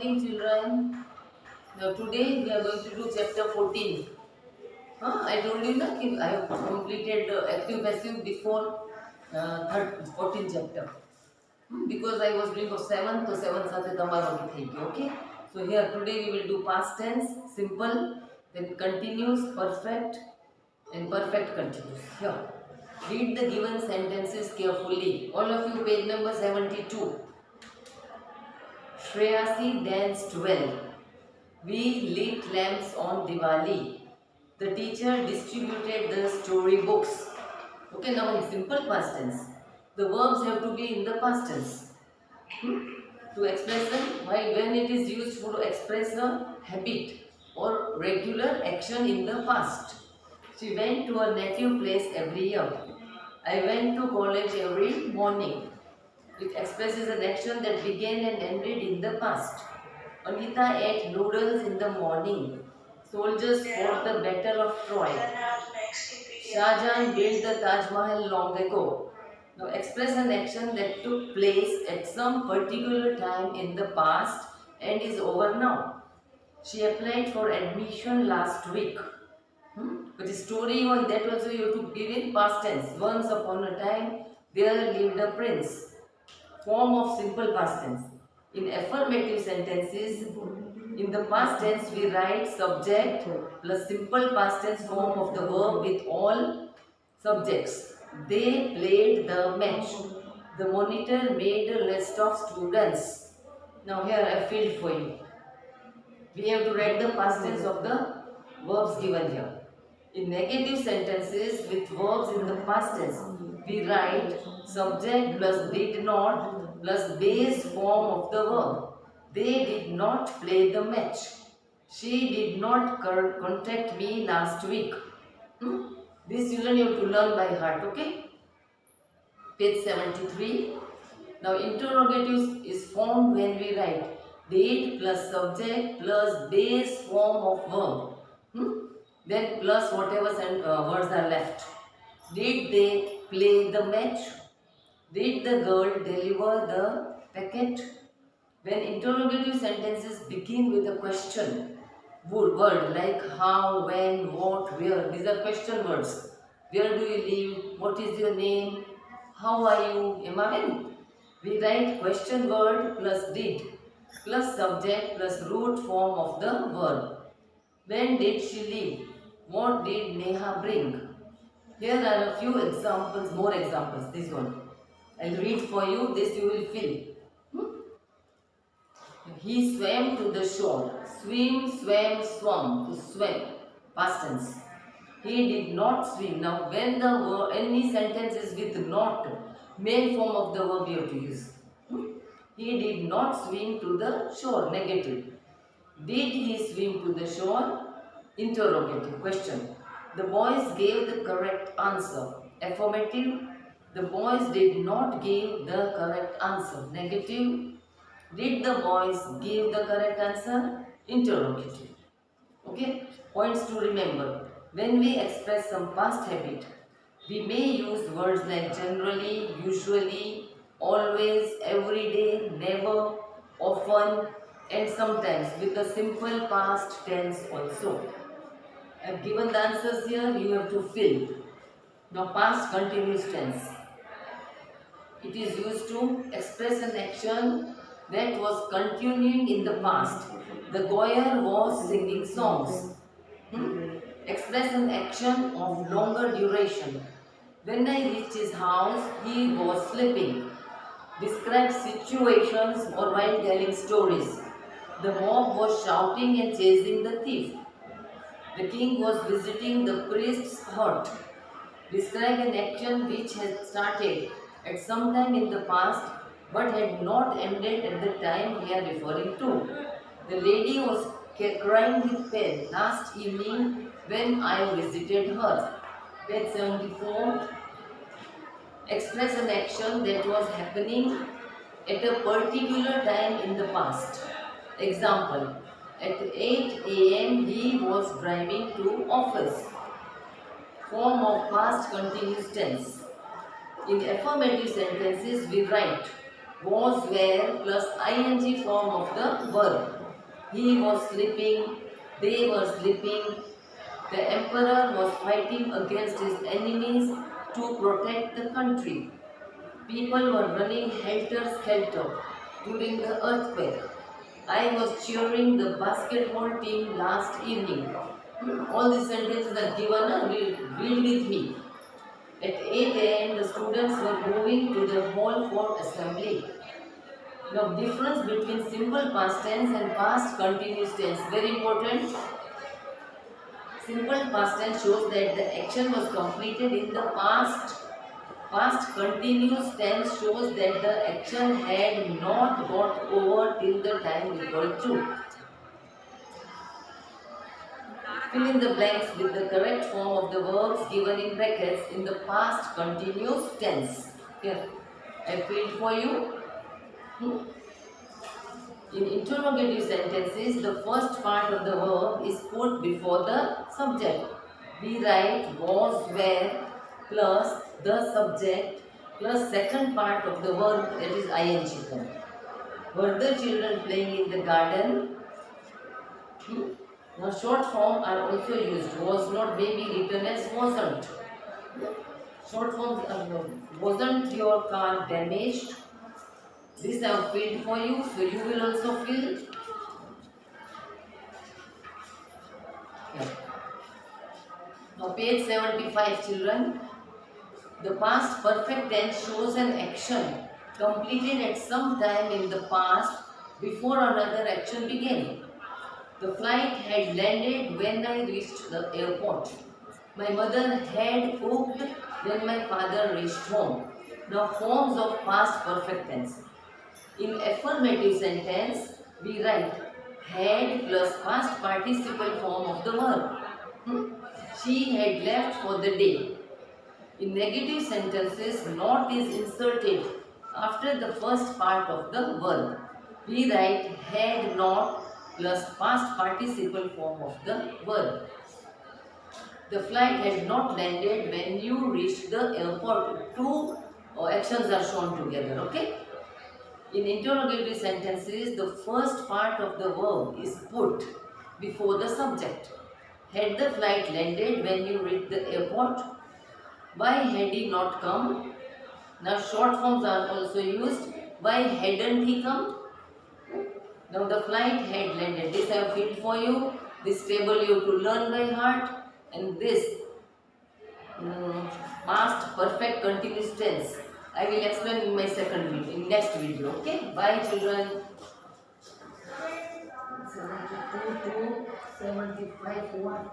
morning, children. Now today we are going to do chapter 14. I told you that I have completed active passive before 14th chapter. Because I was doing for 7th, so 7th સાથે તમારો થઈ ગયો. Okay. So here today we will do past tense, simple, then continuous, perfect, and perfect continuous. Here, read the given sentences carefully. All of you, page number 72. Shreyasi danced well. We lit lamps on Diwali. The teacher distributed the storybooks. Okay, now in simple past tense, the verbs have to be in the past tense. To express them, when it is used for express a habit or regular action in the past. She went to her native place every year. I went to college every morning. It expresses an action that began and ended in the past. Anita ate noodles in the morning. Soldiers fought the Battle of Troy. Shah Jahan built the Taj Mahal long ago. Now express an action that took place at some particular time in the past and is over now. She applied for admission last week. But the story on that also you have to give in past tense. Once upon a time there lived a prince. Form of simple past tense. In affirmative sentences, in the past tense we write subject plus simple past tense form of the verb with all subjects. They played the match. The monitor made a list of students. Now here I filled for you. We have to write the past tense of the verbs given here. In negative sentences with verbs in the past tense, we write subject plus did not plus base form of the verb. They did not play the match. She did not contact me last week. These children you have to learn by heart, okay? Page 73. Now interrogative is formed when we write date plus subject plus base form of verb. Then plus whatever words are left. Did they play the match? Did the girl deliver the packet? When interrogative sentences begin with a question word like how, when, what, where, these are question words. Where do you live? What is your name? How are you? Am I in? We write question word plus did plus subject plus root form of the verb. When did she leave? What did Neha bring? Here are a few examples, more examples. This one. I'll read for you, this you will fill. He swam to the shore. Swim, swam, swam. To swim. Past tense. He did not swim. Now when the any sentence is with not, main form of the verb you have to use. He did not swim to the shore. Negative. Did he swim to the shore? Interrogative. Question. The boys gave the correct answer. Affirmative. The boys did not give the correct answer. Negative. Did the boys give the correct answer? Interrogative. Okay. Points to remember. When we express some past habit, we may use words like generally, usually, always, every day, never, often, and sometimes with the simple past tense also. I have given the answers here, you have to fill. Now past continuous tense. It is used to express an action that was continuing in the past. The choir was singing songs. Express an action of longer duration. When I reached his house, he was sleeping. Describe situations or while telling stories. The mob was shouting and chasing the thief. The king was visiting the priest's hut. Describe an action which had started at some time in the past but had not ended at the time we are referring to. The lady was crying with pain last evening when I visited her. Page 74. Express an action that was happening at a particular time in the past. Example. At 8 a.m. he was driving to office. Form of past continuous tense. In affirmative sentences we write Was were plus ing form of the verb. He was sleeping, they were sleeping. The emperor was fighting against his enemies to protect the country. People were running helter-skelter during the earthquake. I was cheering the basketball team last evening. All these sentences are given. Read with me. At 8 a.m., the students were moving to the hall for assembly. Now, difference between simple past tense and past continuous tense. Very important. Simple past tense shows that the action was completed in the past. Past continuous tense shows that the action had not got over till the time equal to. Fill in the blanks with the correct form of the verbs given in brackets in the past continuous tense. Here, I filled for you. In interrogative sentences, the first part of the verb is put before the subject. We write was, were plus the subject plus second part of the verb, that is ing form. Were the children playing in the garden? Now short form are also used. Was not maybe written as wasn't. Short forms are wasn't your car damaged? This I have filled for you, so you will also fill. Yeah. Now page 75, children. The past perfect tense shows an action completed at some time in the past before another action began. The flight had landed when I reached the airport. My mother had cooked when my father reached home. Now forms of past perfect tense. In affirmative sentence, we write had plus past participle form of the verb. She had left for the day. In negative sentences, not is inserted after the first part of the verb. We write had not plus past participle form of the verb. The flight had not landed when you reached the airport. Two actions are shown together, okay? In interrogative sentences, the first part of the verb is put before the subject. Had the flight landed when you reached the airport? Why had he not come? Now short forms are also used. Why hadn't he come? Now the flight had landed. This I have filled for you. This table you have to learn by heart. And this past perfect continuous tense I will explain in my second video, in next video. Okay? Bye children. 72 to 75 1.